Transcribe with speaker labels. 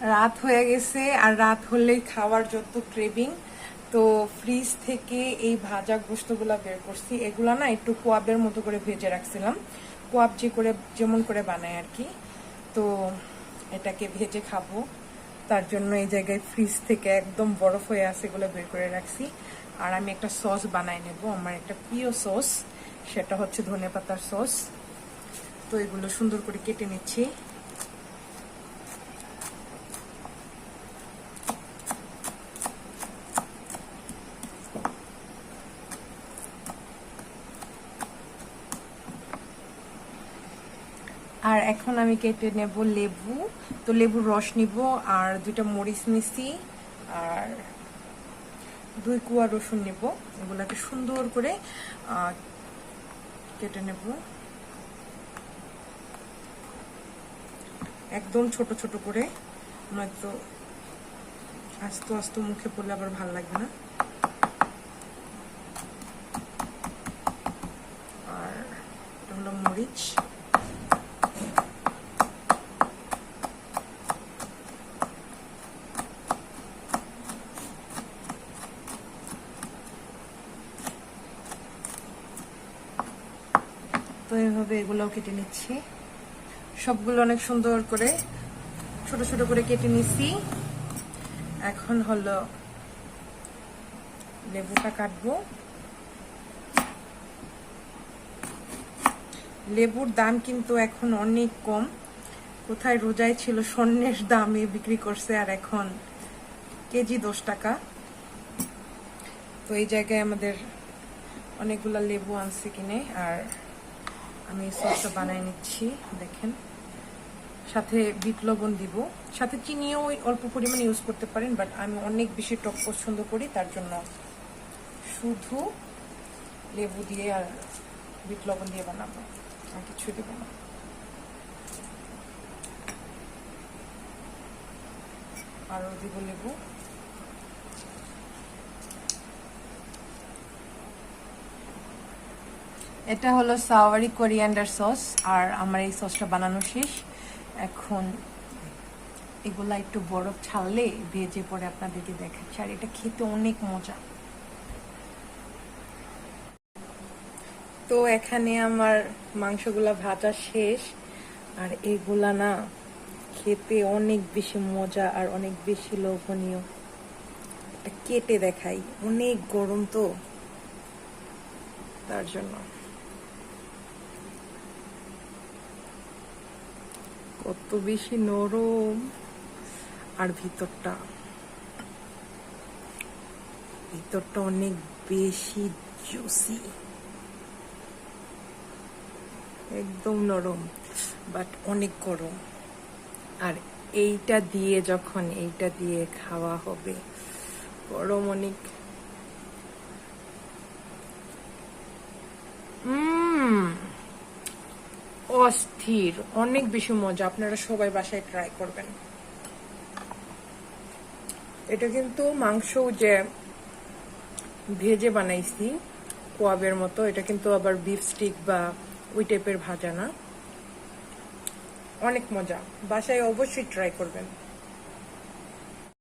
Speaker 1: রাত হয়ে গেছে, আর রাত হলেই খাওয়ার যত ক্রেভিং। তো ফ্রিজ থেকে এই ভাজা গোস্তগুলা বের করছি। এগুলা না একটু কোয়াবের মতো করে ভেজে রাখছিলাম, কোয়াব যেমন করে বানায় আর কি। তো এটাকে ভেজে খাবো, তার জন্য এই জায়গায় ফ্রিজ থেকে একদম বরফ হয়ে আছে এগুলো বের করে রাখছি। আর আমি একটা সস বানাই নেব, আমার একটা প্রিয় সস, সেটা হচ্ছে ধনেপাতার সস। তো এগুলো সুন্দর করে কেটে নিচ্ছি। আর এখন আমি কেটে নেব লেবু। তো লেবুর রস নিব, আর 2টা মরিচ নিছি, আর 2 কোয়া রসুন নেব। এগুলাকে সুন্দর করে কেটে নেব, একদম ছোট ছোট করে, নয়তো আস্তে আস্তে মুখে পড়লে আবার ভালো লাগবে না। আর এটা হলো মরিচ। তো এইভাবে এগুলোও কেটে নিচ্ছি, সবগুলো অনেক সুন্দর করে ছোট ছোট করে কেটে নিচ্ছি। এখন হলো লেবুটা কাটবো। লেবুর দাম কিন্তু এখন অনেক কম, কোথায় রোজায় ছিল স্বর্ণের দামে বিক্রি করছে, আর এখন কেজি 10 টাকা। তো এই জায়গায় আমাদের অনেকগুলা লেবু আনছে কিনে, আর আমি সসটা বানাই নিচ্ছি। দেখেন, সাথে বিট লবণ দিব, সাথে চিনিও অল্প পরিমাণে ইউজ করতে পারেন, বাট আমি অনেক বেশি টক পছন্দ করি, তার জন্য শুধু লেবু দিয়ে আর বিট লবণ দিয়ে বানাবো, আর কিছু দেব না। আরও দিব লেবু। এটা হলো সাওয়ারি কোরিয়ান্ডার সস, আর আমার এই সসটা বানানো শেষ। এখন এগুলা একটু বরফ ছাড়লে ভেজে পরে আপনাদেরকে দেখাচ্ছি, আর এটা খেতে অনেক মজা। তো এখানে আমার মাংসগুলা ভাজা শেষ, আর এগুলা না খেতে অনেক বেশি মজা আর অনেক বেশি লোভনীয়। এটা কেটে দেখাই, অনেক গরম তো তার জন্য। কত বেশি নরম, আর ভিতরটা অনেক বেশি জুসি, একদম নরম বাট অনেক গরম। আর এইটা দিয়ে খাওয়া হবে, গরম অনেক। অস্থির, অনেক বেশি মজা। আপনারা সবাই বাসায় ট্রাই করবেন। এটা কিন্তু মাংস যে ভেজে বানাইছি কোয়াবের মতো, এটা কিন্তু আবার বিফ স্টিক বা ওই টাইপের ভাজা না। অনেক মজা, বাসায় অবশ্যই ট্রাই করবেন।